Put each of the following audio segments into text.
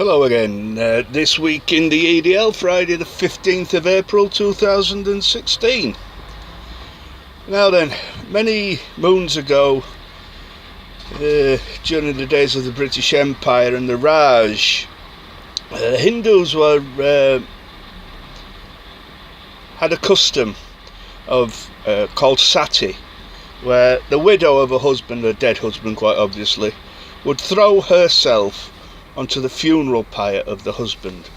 Hello again, this week in the EDL, Friday the 15th of April 2016. Now then, many moons ago, during the days of the British Empire and the Raj, Hindus had a custom of called sati, where the widow of a husband, a dead husband quite obviously, would throw herself onto the funeral pyre of the husband.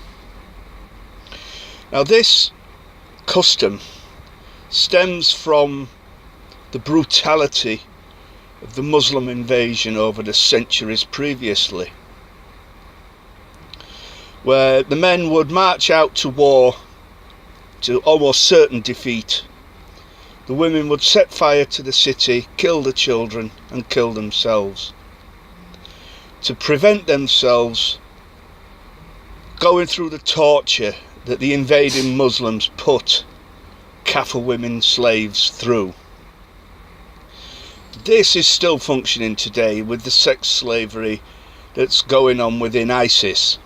Now this custom stems from the brutality of the Muslim invasion over the centuries previously, where the men would march out to war to almost certain defeat. The women would set fire to the city, kill the children and kill themselves, to prevent themselves going through the torture that the invading Muslims put Kafir women slaves through. This is still functioning today with the sex slavery that's going on within ISIS.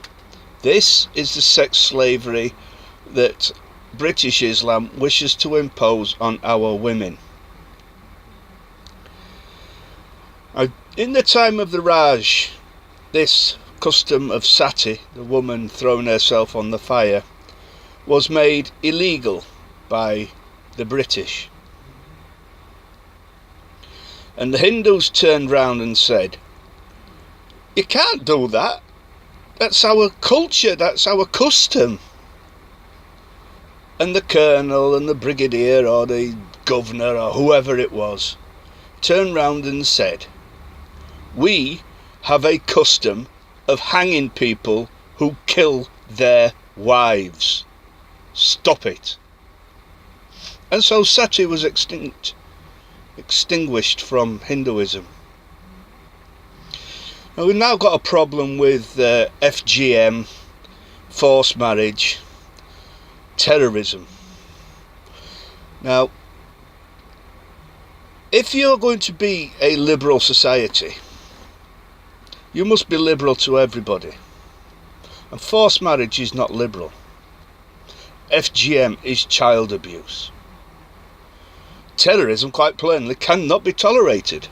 This is the sex slavery that British Islam wishes to impose on our women. In the time of the Raj, this custom of sati, the woman throwing herself on the fire, was made illegal by the British. And the Hindus turned round and said, "You can't do that. That's our culture, that's our custom." And the colonel and the brigadier or the governor or whoever it was turned round and said, "We have a custom of hanging people who kill their wives. Stop it." And so sati was extinguished from Hinduism. Now we've now got a problem with FGM, forced marriage, terrorism. Now, if you're going to be a liberal society, you must be liberal to everybody. And forced marriage is not liberal. FGM is child abuse. Terrorism, quite plainly, cannot be tolerated.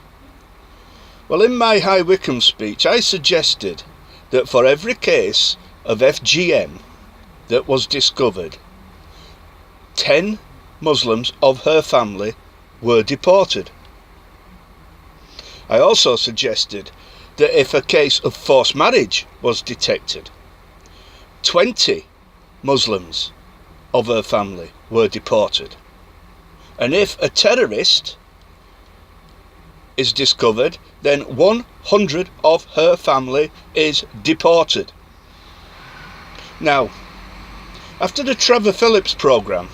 Well, in my High Wycombe speech, I suggested that for every case of FGM that was discovered, 10 Muslims of her family were deported. I also suggested that if a case of forced marriage was detected, 20 Muslims of her family were deported. And if a terrorist is discovered, then 100 of her family is deported. Now, after the Trevor Phillips programme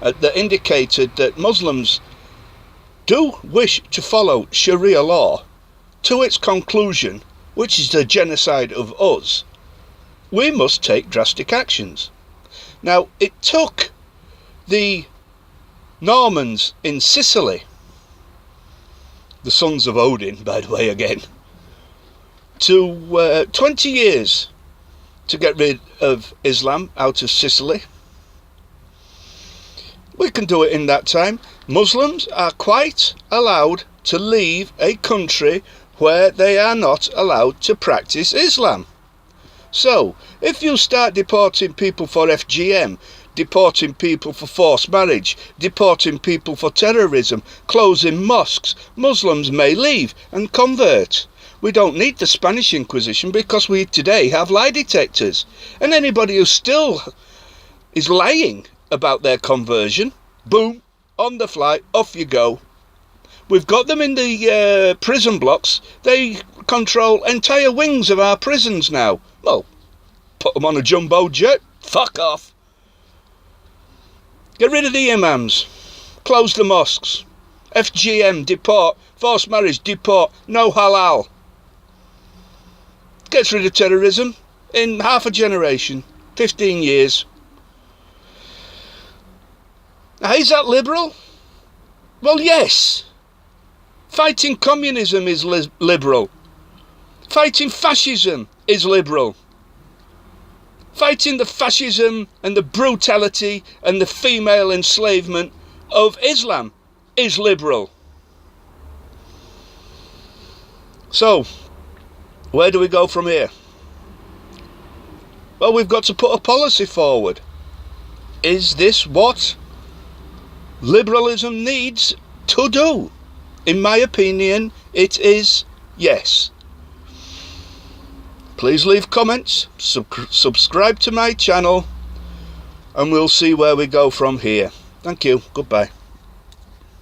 that indicated that Muslims do wish to follow sharia law to its conclusion, which is the genocide of us, we must take drastic actions. Now, it took the Normans in Sicily, the sons of Odin, by the way, again, to 20 years to get rid of Islam out of Sicily. We can do it in that time. Muslims are quite allowed to leave a country where they are not allowed to practice Islam. So, if you start deporting people for FGM, deporting people for forced marriage, deporting people for terrorism, closing mosques, Muslims may leave and convert. We don't need the Spanish Inquisition because we today have lie detectors. And anybody who still is lying about their conversion, boom, on the fly, off you go. We've got them in the prison blocks. They control entire wings of our prisons now. Well, put them on a jumbo jet. Fuck off. Get rid of the imams. Close the mosques. FGM, deport. Forced marriage, deport. No halal. Gets rid of terrorism in half a generation. 15 years. Now, is that liberal? Well, yes. Fighting communism is liberal. Fighting fascism is liberal. Fighting the fascism and the brutality and the female enslavement of Islam is liberal. So, where do we go from here? Well, we've got to put a policy forward. Is this what liberalism needs to do? In my opinion, it is yes. Please leave comments, subscribe to my channel, and we'll see where we go from here. Thank you. Goodbye.